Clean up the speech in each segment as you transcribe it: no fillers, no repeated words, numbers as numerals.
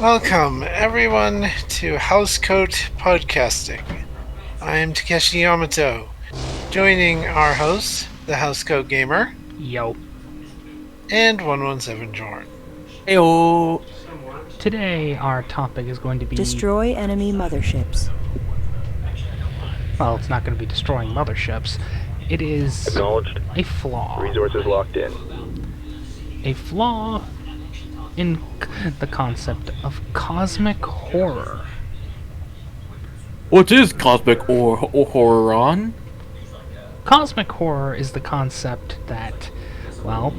Welcome, everyone, to Housecoat Podcasting. I am Takeshi Yamato, joining our host, the Housecoat Gamer, Yo. and 117 Jorn. Heyo. Today our topic is going to be... Destroy enemy motherships. Well, it's not going to be destroying motherships. It is Acknowledged. a flaw. Resources locked in. A flaw in the concept of cosmic horror. What is cosmic horror on? Cosmic horror is the concept that, well,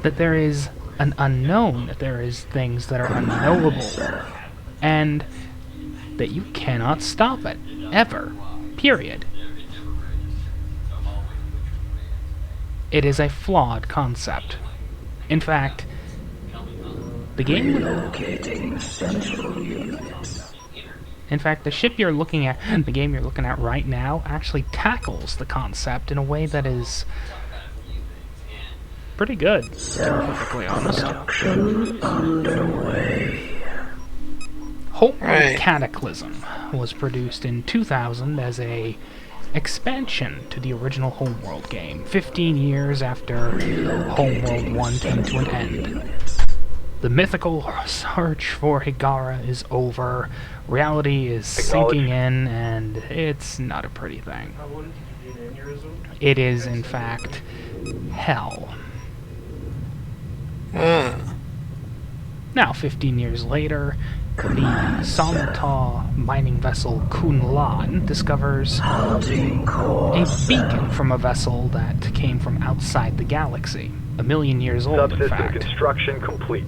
that there is an unknown, that there is things that are unknowable, and that you cannot stop it, ever, period. It is a flawed concept. In fact, the game... In fact, the ship you're looking at, the game you're looking at right now, actually tackles the concept in a way that is pretty good, to be perfectly honest. Homeworld Cataclysm was produced in 2000 as a expansion to the original Homeworld game, 15 years after Homeworld 1 came to an end. The mythical search for Higara is over, reality is sinking in, and it's not a pretty thing. It is, in fact, hell. Now, 15 years later, the Somta mining vessel Kunlan discovers a beacon from a vessel that came from outside the galaxy. 1,000,000 years old, in Subsystem fact. construction complete.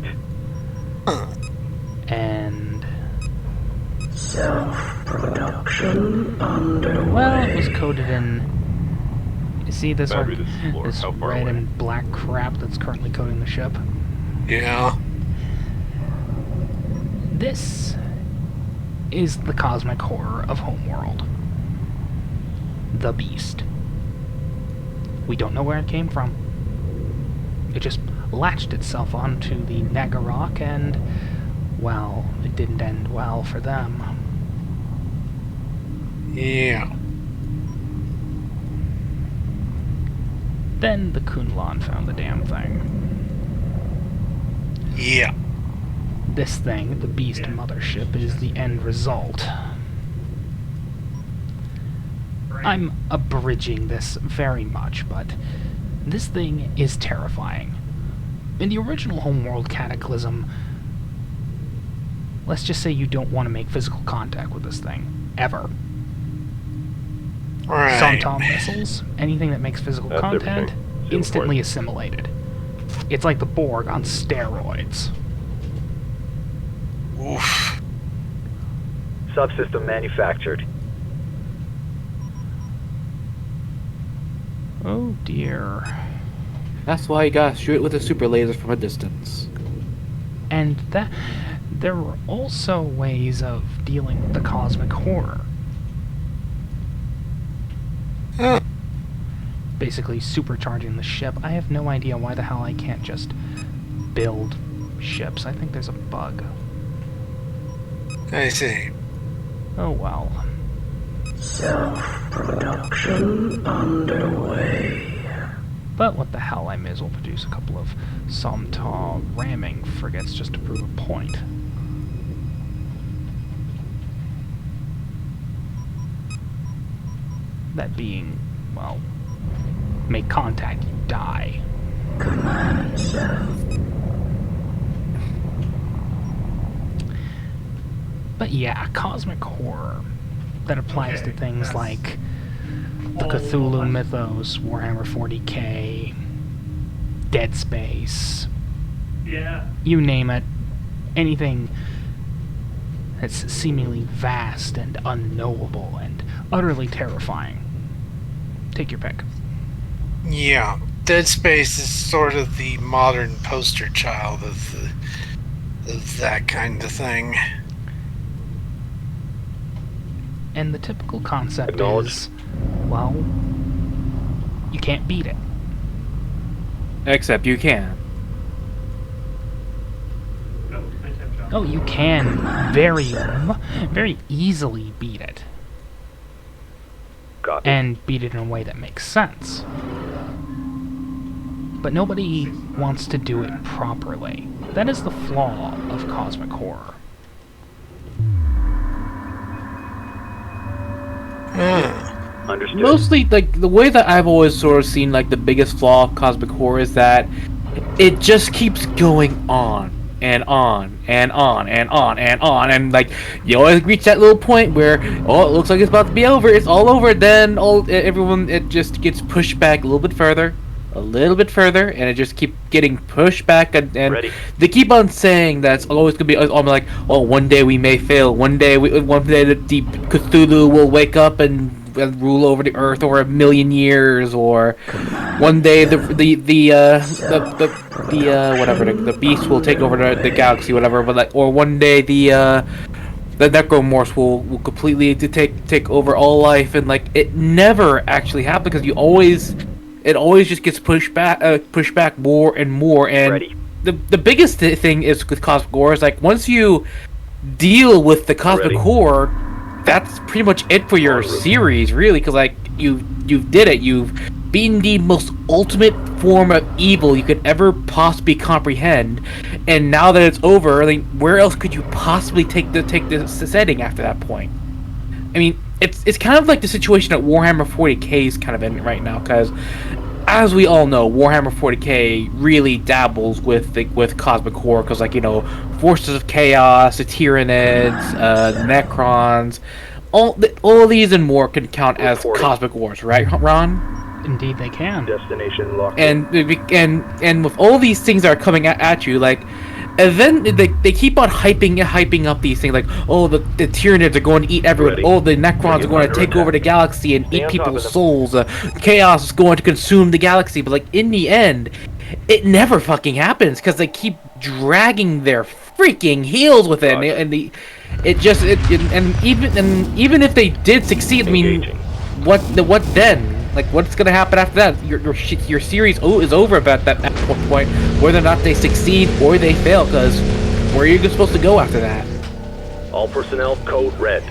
And... Self-production underway. well, it was coded in... You see this, this How far red away? and black crap that's currently coding the ship? Yeah. This is the cosmic horror of Homeworld. The Beast. We don't know where it came from. It just latched itself onto the Nagarock and, well, it didn't end well for them. Yeah. Then the Kunlan found the damn thing. Yeah. This thing, the Beast Mothership, is the end result. I'm abridging this very much, but this thing is terrifying. In the original Homeworld Cataclysm, let's just say you don't want to make physical contact with this thing. Ever. Right. Somtom missiles, anything that makes physical That's contact, everything. instantly assimilated. It's like the Borg on steroids. Oof. Subsystem manufactured. Oh dear. That's why you gotta shoot it with a super laser from a distance. And that there were also ways of dealing with the cosmic horror. Huh. Basically supercharging the ship. I have no idea why the hell I can't just build ships. I think there's a bug. I see. Oh well. Self-production underway. But what the hell, I may as well produce a couple of Somta ramming frigates just to prove a point. That being, well, make contact, you die. Command cell. But yeah, cosmic horror that applies to things like the Cthulhu mythos, Warhammer 40k, Dead Space, you name it, anything that's seemingly vast and unknowable and utterly terrifying. Take your pick. Yeah. Dead Space is sort of the modern poster child of that kind of thing. And the typical concept Acknowledged. is, well, you can't beat it. Except you can. Oh, you can very easily beat it. Copy. And beat it in a way that makes sense. But nobody wants to do it properly. That is the flaw of cosmic horror. Understood. Mostly, like, the way that I've always sort of seen, like, the biggest flaw of cosmic horror is that it just keeps going on and on and on and on and on, and like you always reach that little point where it looks like it's about to be over, it's all over, then it just gets pushed back a little bit further, and it just keep getting pushed back, and Ready. they keep on saying that it's always gonna be like, oh, one day we may fail, one day the Cthulhu will wake up and rule over the earth over 1,000,000 years, or one day the beast will take over the galaxy, whatever. But like, or one day the necromorphs will completely take over all life, and like it never actually happened because it always just gets pushed back more and more. And Ready. the biggest thing is with cosmic horror is like once you deal with the cosmic Ready. horror, that's pretty much it for your series, really, because like you did it. You've beaten the most ultimate form of evil you could ever possibly comprehend, and now that it's over, like, where else could you possibly take the setting after that point? I mean, it's kind of like the situation that Warhammer 40k is kind of in right now, because as we all know, Warhammer 40k really dabbles with cosmic horror, because like, you know, Forces of Chaos, the Tyranids, the Necrons, all of these and more can count as cosmic wars, right, Ron? Indeed they can. Destination locked. And with all these things that are coming at you, like, and then they keep on hyping up these things, like, oh, the Tyranids are going to eat everyone, Ready. oh, the Necrons are going to take over the galaxy and Stay eat on top of people's them. souls, Chaos is going to consume the galaxy, but like in the end, it never fucking happens because they keep dragging their freaking heels with it, and even if they did succeed, I mean, Engaging. what then? Like, what's gonna happen after that? Your series is over at that point, whether or not they succeed or they fail. Because where are you supposed to go after that? All personnel code red.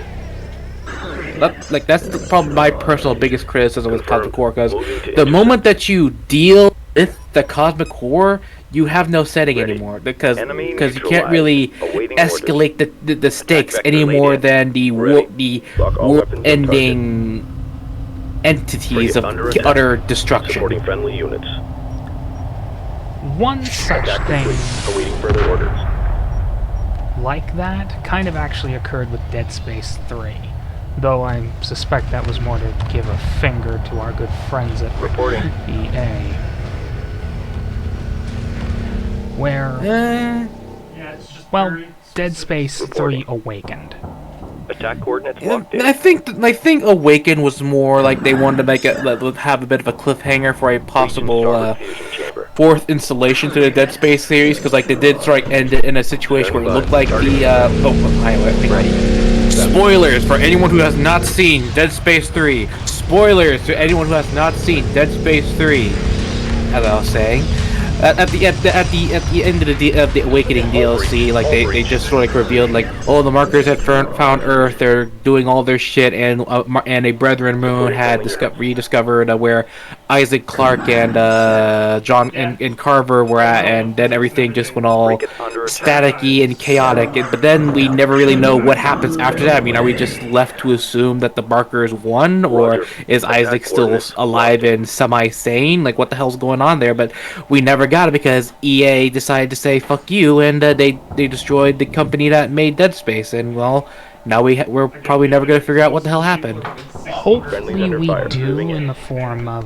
That's probably my personal biggest criticism with Confirmed. cosmic horror. Because Moving to the intercept. moment that you deal with the cosmic horror, you have no setting Ready. anymore, because Enemy you can't really Awaiting escalate the stakes vector any laid more in. than the Ready. Lock all weapons on ending entities Frigate of under attack. utter destruction. Supporting friendly units. One such Attack thing complete. Awaiting further orders. like that kind of actually occurred with Dead Space 3. Though I suspect that was more to give a finger to our good friends at Reporting. EA. Where, well, Dead Space 3 Awakened. Attack coordinates locked in. I think Awaken was more like they wanted to make it have a bit of a cliffhanger for a possible Starboard fusion chamber. fourth installation to the Dead Space series, because like they did sort of end it in a situation where it looked like spoilers for anyone who has not seen Dead Space 3. Spoilers to anyone who has not seen Dead Space 3. As I was saying, at the end of the Awakening DLC, like they just sort of like revealed, like, oh, the markers had found Earth, they're doing all their shit, and a Brethren moon had rediscovered where Isaac Clarke and John and Carver were at, and then everything just went all staticky and chaotic. But then we never really know what happens after that. I mean, are we just left to assume that the markers won, or is Isaac still alive and semi-sane? Like, what the hell's going on there? But we never got it because EA decided to say fuck you, and they destroyed the company that made Dead Space, and well, now we're probably never gonna figure out what the hell happened. Hopefully under we fire. do Moving in in. the form of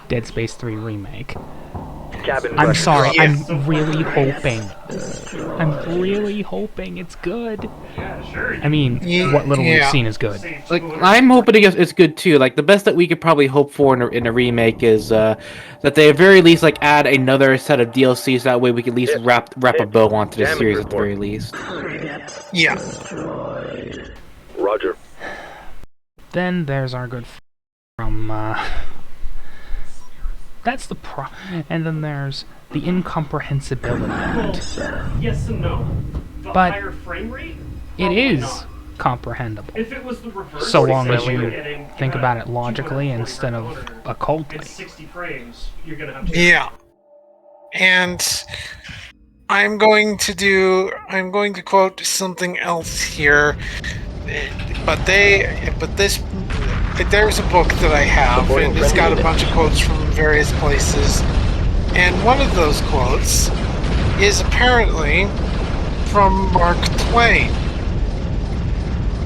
Dead Space 3 Remake. Cabin I'm pressure sorry, dropped. I'm really hoping it's good. I mean, what little we've seen is good. Like, I'm hoping it's good too. Like, the best that we could probably hope for in a remake is that they at very least like add another set of DLCs. That way we can at least wrap a bow onto the Damage series at the report. very least. Yeah. Roger. Then there's our good from That's the and then there's the incomprehensibility of it. Yes and no. The But higher frame rate? It Probably is not. comprehensible. If it was the reverse, So long as you're you getting, think about it logically 240 instead of monitor occultly. and 60 frames, you're gonna have to. Yeah. And I'm going to quote something else here. But there's a book that I have, and it's got a bunch of quotes from various places. And one of those quotes is apparently from Mark Twain.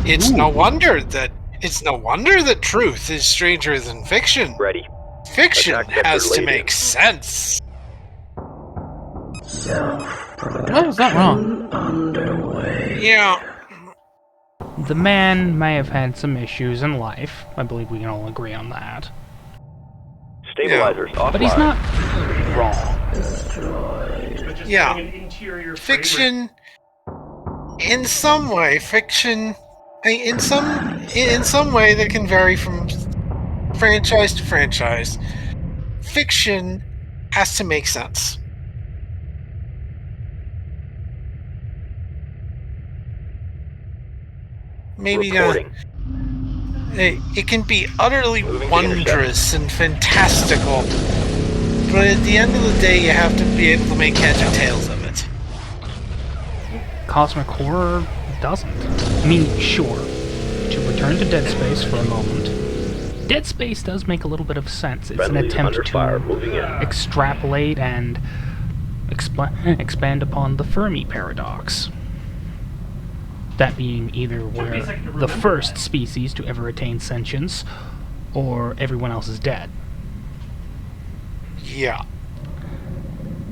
It's no wonder that truth is stranger than fiction. Ready. Fiction Attack vector has to laid make in. sense. How is that wrong? Underway. Yeah. The man may have had some issues in life. I believe we can all agree on that. Stabilizers offline. But he's not wrong. But just Yeah. having an interior frame rate- Fiction, in some way, in some way that can vary from franchise to franchise, fiction has to make sense. Maybe not. Reporting. It can be utterly Moving to wondrous and fantastical, but at the end of the day, you have to be able to make heads or tails of it. Cosmic horror doesn't. I mean, sure. To return to Dead Space for a moment, Dead Space does make a little bit of sense. It's an Friendlies attempt under fire. to Moving in. extrapolate and expand upon the Fermi paradox. That being either where the first species to ever attain sentience, or everyone else is dead. Yeah.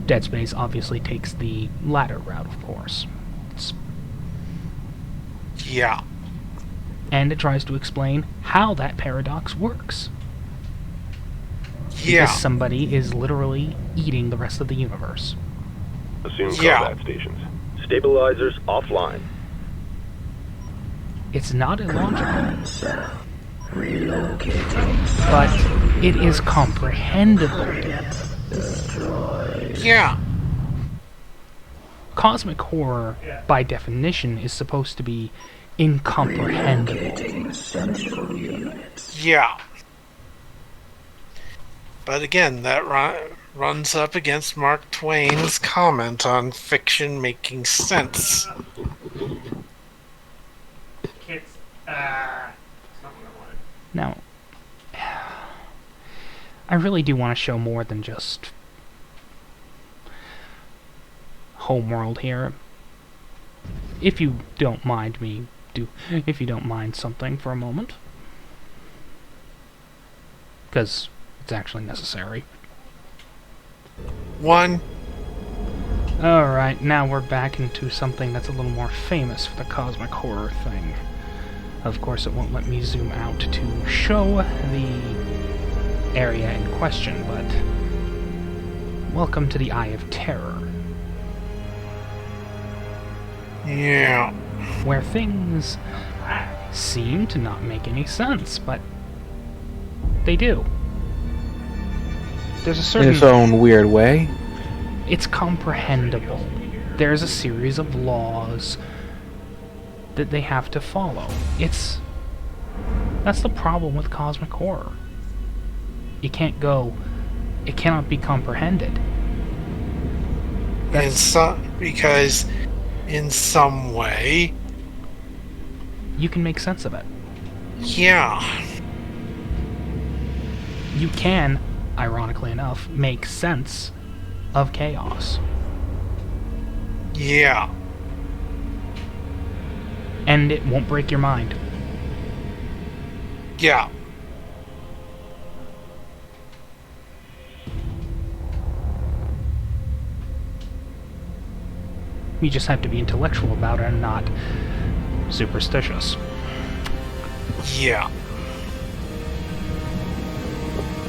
Dead Space obviously takes the latter route, of course. Yeah. And it tries to explain how that paradox works. Yeah. Because somebody is literally eating the rest of the universe. Assume Yeah. combat stations. Stabilizers offline. It's not illogical, Relocating. but it is comprehensible. Yeah. Cosmic horror, by definition, is supposed to be incomprehensible. Relocating central units. Yeah. But again, that runs up against Mark Twain's comment on fiction making sense. Can't. It's not what I wanted. Now, I really do want to show more than just Homeworld here. If you don't mind if you don't mind something for a moment. Because it's actually necessary. One. Alright, now we're back into something that's a little more famous for the cosmic horror thing. Of course, it won't let me zoom out to show the area in question, but welcome to the Eye of Terror, Yeah. where things seem to not make any sense, but they do. There's a In certain... its own weird way. It's comprehensible. There's a series of laws that they have to follow. That's the problem with cosmic horror. It cannot be comprehended. Because in some way, You can make sense of it. yeah. You can, ironically enough, make sense of chaos. Yeah. And it won't break your mind. Yeah. You just have to be intellectual about it and not superstitious. Yeah.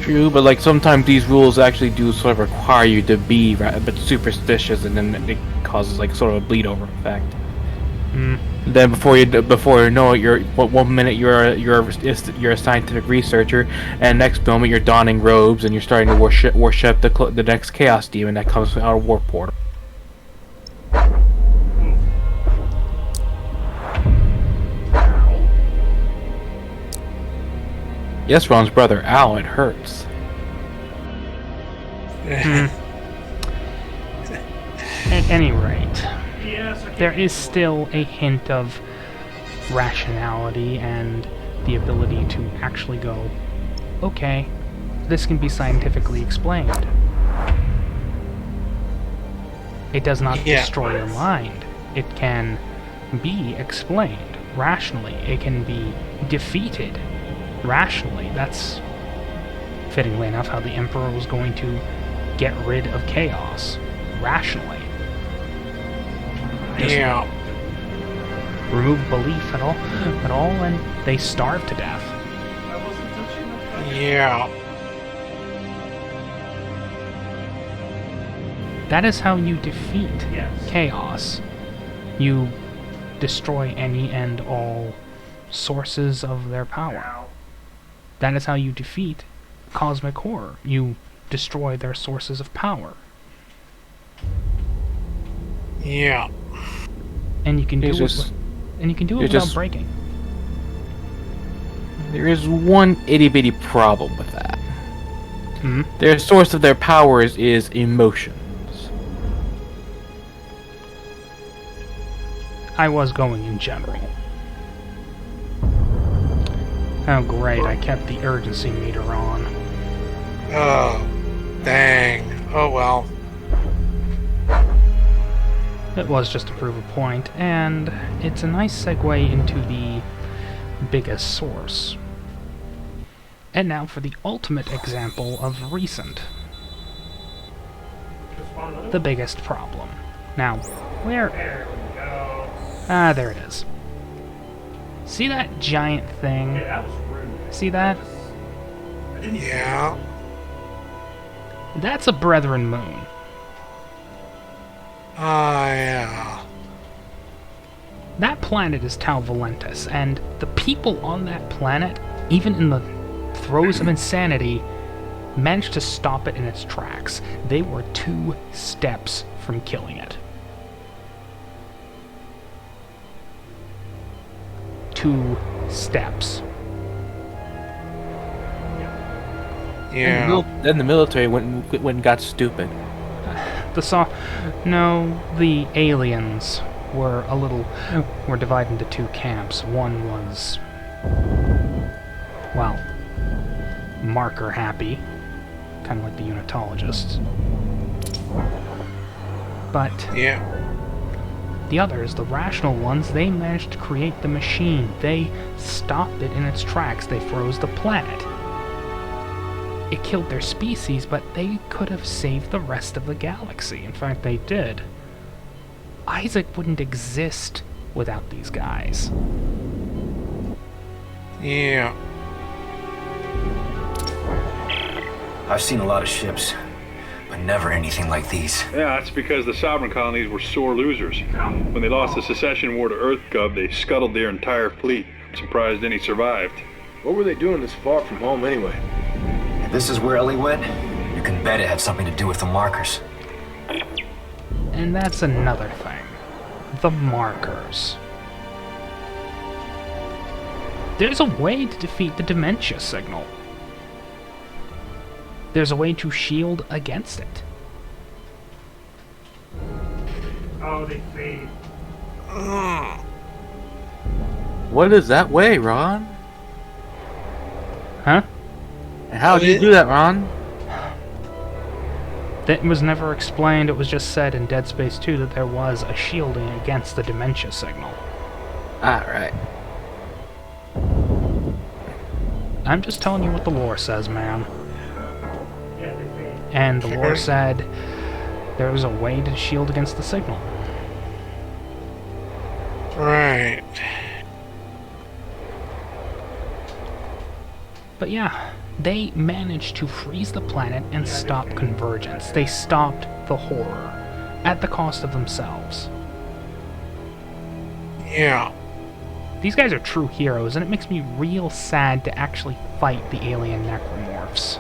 True, but like sometimes these rules actually do sort of require you to be a bit superstitious, and then it causes like sort of a bleed over effect. Then before you know it, one minute you're a scientific researcher, and next moment you're donning robes and you're starting to worship the next chaos demon that comes out of warp portal. Yes, Ron's brother. Ow, it hurts. At any rate, Yes, I there is still a hint of rationality and the ability to actually go, okay, this can be scientifically explained. It does not destroy your mind. It can be explained rationally. It can be defeated rationally. That's, fittingly enough, how the Emperor was going to get rid of chaos. Rationally. Just remove belief at all, and they starve to death. wasn't touching the Yeah. That is how you defeat Yes. chaos. You destroy any and all sources of their power. Ow. That is how you defeat cosmic horror. You destroy their sources of power. Yeah. And you can do It's it just- without just- breaking. There is one itty bitty problem with that. Hmm? Their source of their powers is emotions. I was going in general. Oh great, I kept the urgency meter on. Oh, dang. Oh well. It was just to prove a point, and it's a nice segue into the biggest source. And now for the ultimate example of recent. The biggest problem. Now, where... There we go. Ah, there it is. See that giant thing? Yeah, that was rude. See that? Yeah. That's a Brethren moon. Yeah. That planet is Tau Valentis, and the people on that planet, even in the throes of insanity, managed to stop it in its tracks. They were 2 steps from killing it. 2 steps. Yeah. Then the military went and got stupid. The aliens were divided into 2 camps. One was, well, marker happy, kind of like the unitologists. But Yeah. the others, the rational ones, they managed to create the machine. They stopped it in its tracks. They froze the planet. It killed their species, but they could have saved the rest of the galaxy. In fact, they did. Isaac wouldn't exist without these guys. Yeah. I've seen a lot of ships, but never anything like these. Yeah, that's because the sovereign colonies were sore losers. When they lost the secession war to Earth Gov, they scuttled their entire fleet. I'm surprised any survived. What were they doing this far from home anyway? If this is where Ellie went, you can bet it had something to do with the markers. And that's another thing. The markers. There's a way to defeat the dementia signal. There's a way to shield against it. Oh, they fade. What is that way, Ron? Huh? How did you do that, Ron? That was never explained. It was just said in Dead Space 2 that there was a shielding against the dementia signal. Alright. I'm just telling you what the lore says, man. Yeah, they fade. And the lore said there was a way to shield against the signal. Right. But yeah, they managed to freeze the planet and stop convergence. They stopped the horror at the cost of themselves. Yeah. These guys are true heroes, and it makes me real sad to actually fight the alien necromorphs.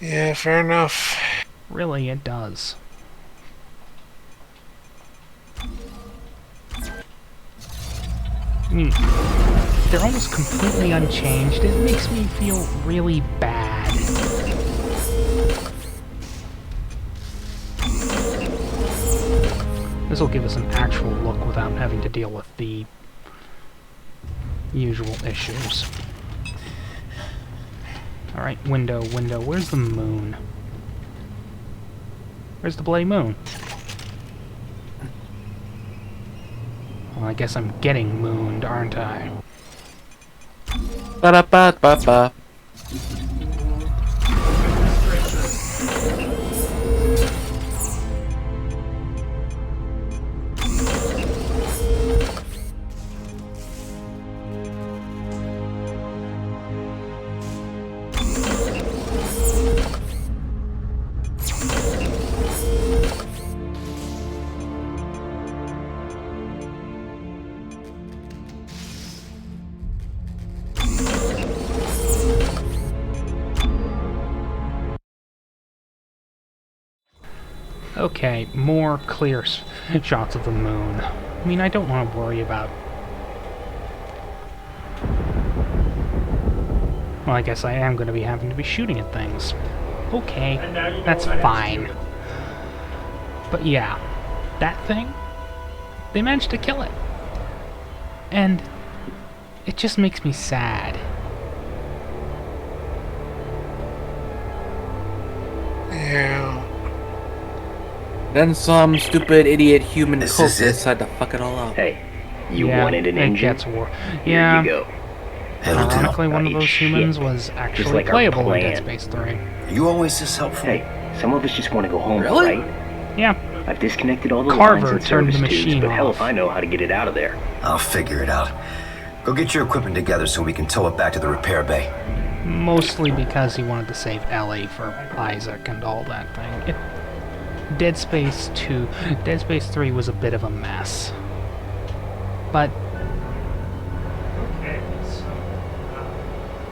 Yeah, fair enough. Really, it does. I mean, they're almost completely unchanged. It makes me feel really bad. This will give us an actual look without having to deal with the usual issues. Alright, window. Where's the moon? Where's the bloody moon? Well, I guess I'm getting mooned, aren't I? Ba-da-ba-ba-ba. Okay, more clear shots of the moon. I mean, I don't want to worry about... Well, I guess I am going to be having to be shooting at things. Okay, that's fine. But yeah, that thing, they managed to kill it. And it just makes me sad. Yeah. Then some stupid idiot human cultist decided to fuck it all up. Hey, you wanted an engine? Gets war. Yeah. Here you go. Ironically, one of those humans shit. was actually Just like our playable in plan. Dead Space 3. Are you always this helpful? Hey, some of us just want to go home, Really? right? Yeah. I've disconnected all the Carver lines and turned the service tubes, machine but hell off. if I know how to get it out of there. I'll figure it out. Go get your equipment together so we can tow it back to the repair bay. Mostly because he wanted to save Ellie for Isaac and all that thing. Dead Space 2, Dead Space 3 was a bit of a mess. But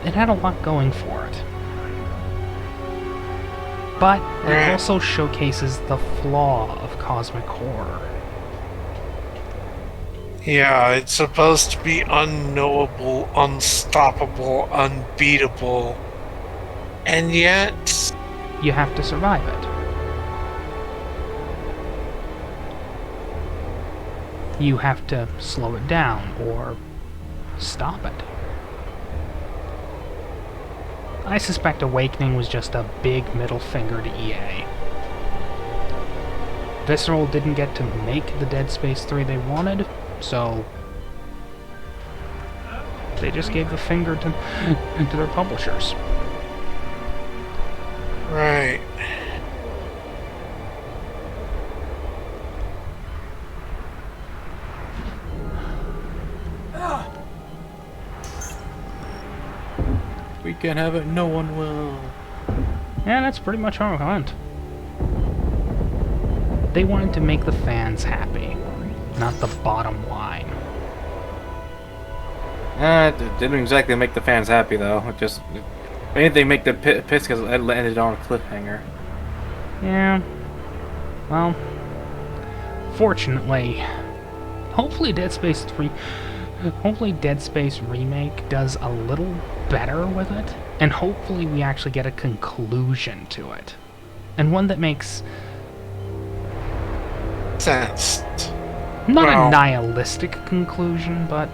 it had a lot going for it. But it also showcases the flaw of cosmic horror. Yeah, it's supposed to be unknowable, unstoppable, unbeatable. And yet... You have to survive it. You have to slow it down or stop it. I suspect Awakening was just a big middle finger to EA. Visceral didn't get to make the Dead Space 3 they wanted, so they just gave the finger to their publishers. Right. We can't have it, no one will. Yeah, that's pretty much how it went. They wanted to make the fans happy, not the bottom line. It didn't exactly make the fans happy though. It just, if anything, make them pissed because it ended on a cliffhanger. Yeah. Well, fortunately, hopefully Dead Space Remake does a little better with it, and hopefully we actually get a conclusion to it. And one that makes sense. Not a nihilistic conclusion, but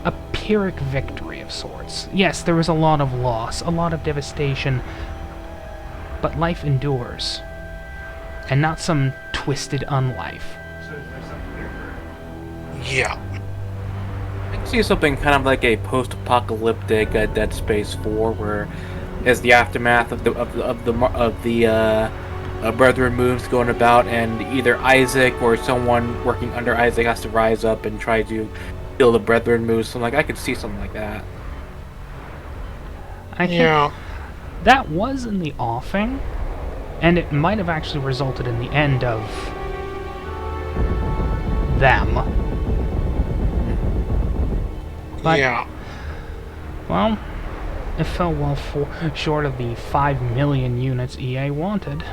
a Pyrrhic victory of sorts. Yes, there was a lot of loss, a lot of devastation, but life endures. And not some twisted unlife. Yeah. I can see something kind of like a post-apocalyptic Dead Space 4, where as the aftermath of the Brethren moves going about, and either Isaac or someone working under Isaac has to rise up and try to kill the Brethren moves. So I could see something like that. I think that was in the offing, and it might have actually resulted in the end of them. But, yeah. well, it fell well short of the 5 million units EA wanted.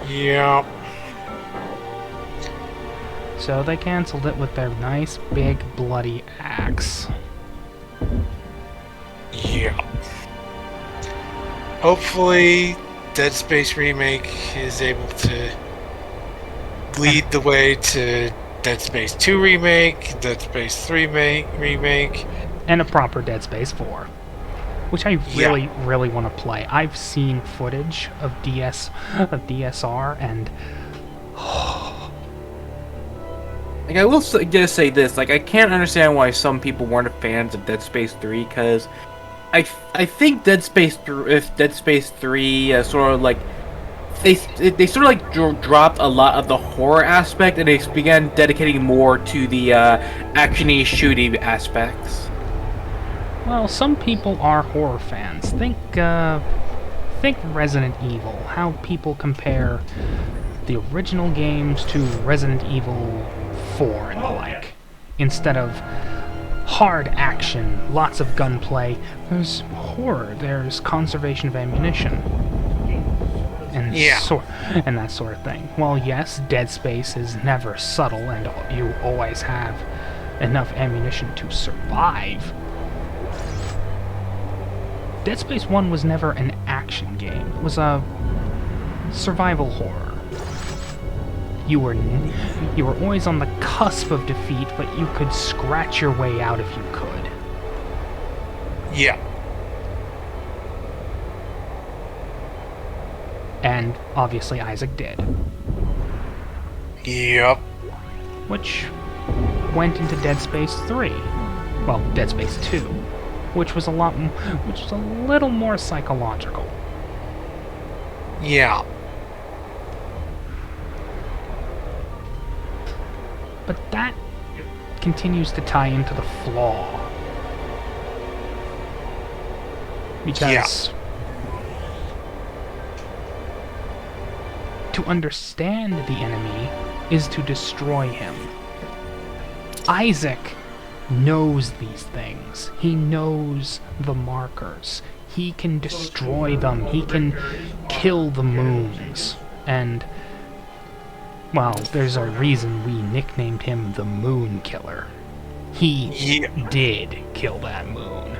Yeah. So they cancelled it with their nice big bloody axe. Yeah. Hopefully, Dead Space Remake is able to lead the way to Dead Space 2 Remake, Dead Space 3 Remake. And a proper Dead Space 4. Which I really want to play. I've seen footage of DSR, and... Like, I will just say this, like, I can't understand why some people weren't fans of Dead Space 3, because I think Dead Space 3 sort of like they sort of like dropped a lot of the horror aspect, and they began dedicating more to the action-y, shooty aspects. Well, some people are horror fans. Think Resident Evil. How people compare the original games to Resident Evil 4 and the like. Instead of hard action, lots of gunplay, there's horror, there's conservation of ammunition. And, and that sort of thing. Well, yes, Dead Space is never subtle, and you always have enough ammunition to survive. Dead Space 1 was never an action game. It was a survival horror. You were always on the cusp of defeat, but you could scratch your way out if you could. Yeah. And obviously Isaac did. Yep. Which went into Dead Space 3. Well, Dead Space 2, which was a little more psychological. Yeah. But that continues to tie into the flaw. Because to understand the enemy is to destroy him. Isaac knows these things. He knows the markers. He can destroy them. He can kill the moons. And, well, there's a reason we nicknamed him the Moon Killer. He did kill that moon.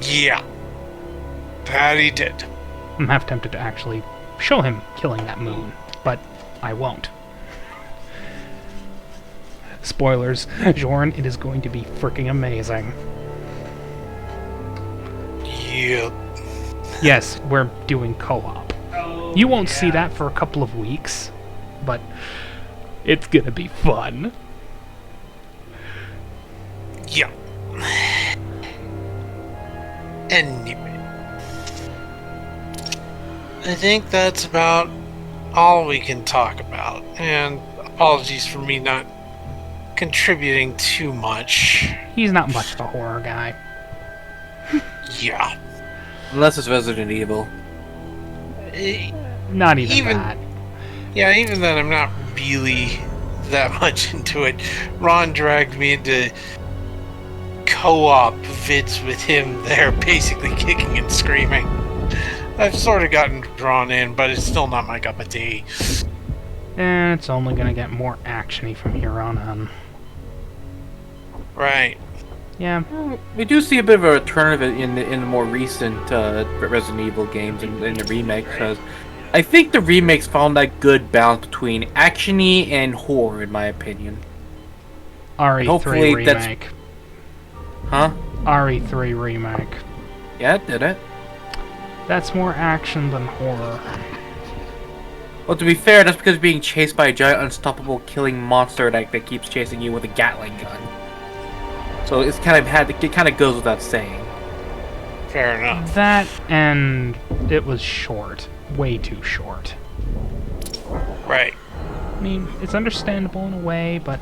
Yeah. That he did. I'm half tempted to actually show him killing that moon, but I won't. Spoilers, Jorn, it is going to be freaking amazing. Yep. Yes, we're doing co-op. You won't see that for a couple of weeks, but it's gonna be fun. Yeah. Anyway. I think that's about all we can talk about. And apologies for me not contributing too much. He's not much of a horror guy. Yeah. Unless it's Resident Evil. Not even that. Yeah, even then I'm not really that much into it. Ron dragged me into co-op vids with him there, basically kicking and screaming. I've sort of gotten drawn in, but it's still not my cup of tea. And it's only gonna get more actiony from here on in. Right. Yeah. We do see a bit of a return of it in the more recent Resident Evil games in the remake, because I think the remakes found that good balance between actiony and horror, in my opinion. RE3 remake. Huh? RE3 remake. Yeah, it did it. That's more action than horror. Well, to be fair, that's because being chased by a giant, unstoppable, killing monster that keeps chasing you with a Gatling gun. So it kind of goes without saying. Fair enough. That, and it was short. Way too short. Right. I mean, it's understandable in a way, but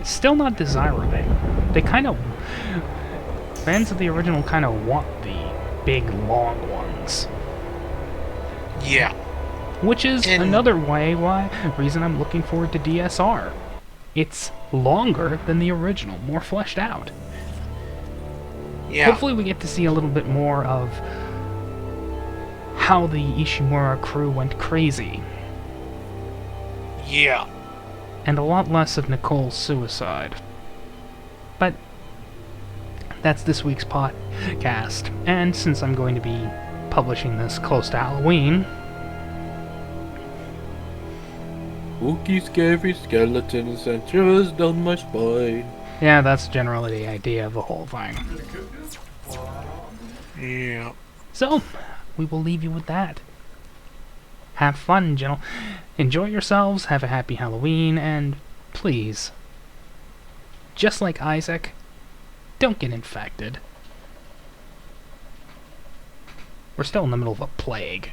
it's still not desirable. They kind of... Fans of the original kind of want the big, long ones. Yeah. Which is another reason I'm looking forward to DSR. It's longer than the original, more fleshed out. Yeah. Hopefully we get to see a little bit more of how the Ishimura crew went crazy. Yeah. And a lot less of Nicole's suicide. But that's this week's podcast. And since I'm going to be publishing this close to Halloween... Spooky, scary skeletons and shivers down my spine. Yeah, that's generally the idea of the whole thing. Yeah. So, we will leave you with that. Have fun, enjoy yourselves, have a happy Halloween, and please, just like Isaac, don't get infected. We're still in the middle of a plague.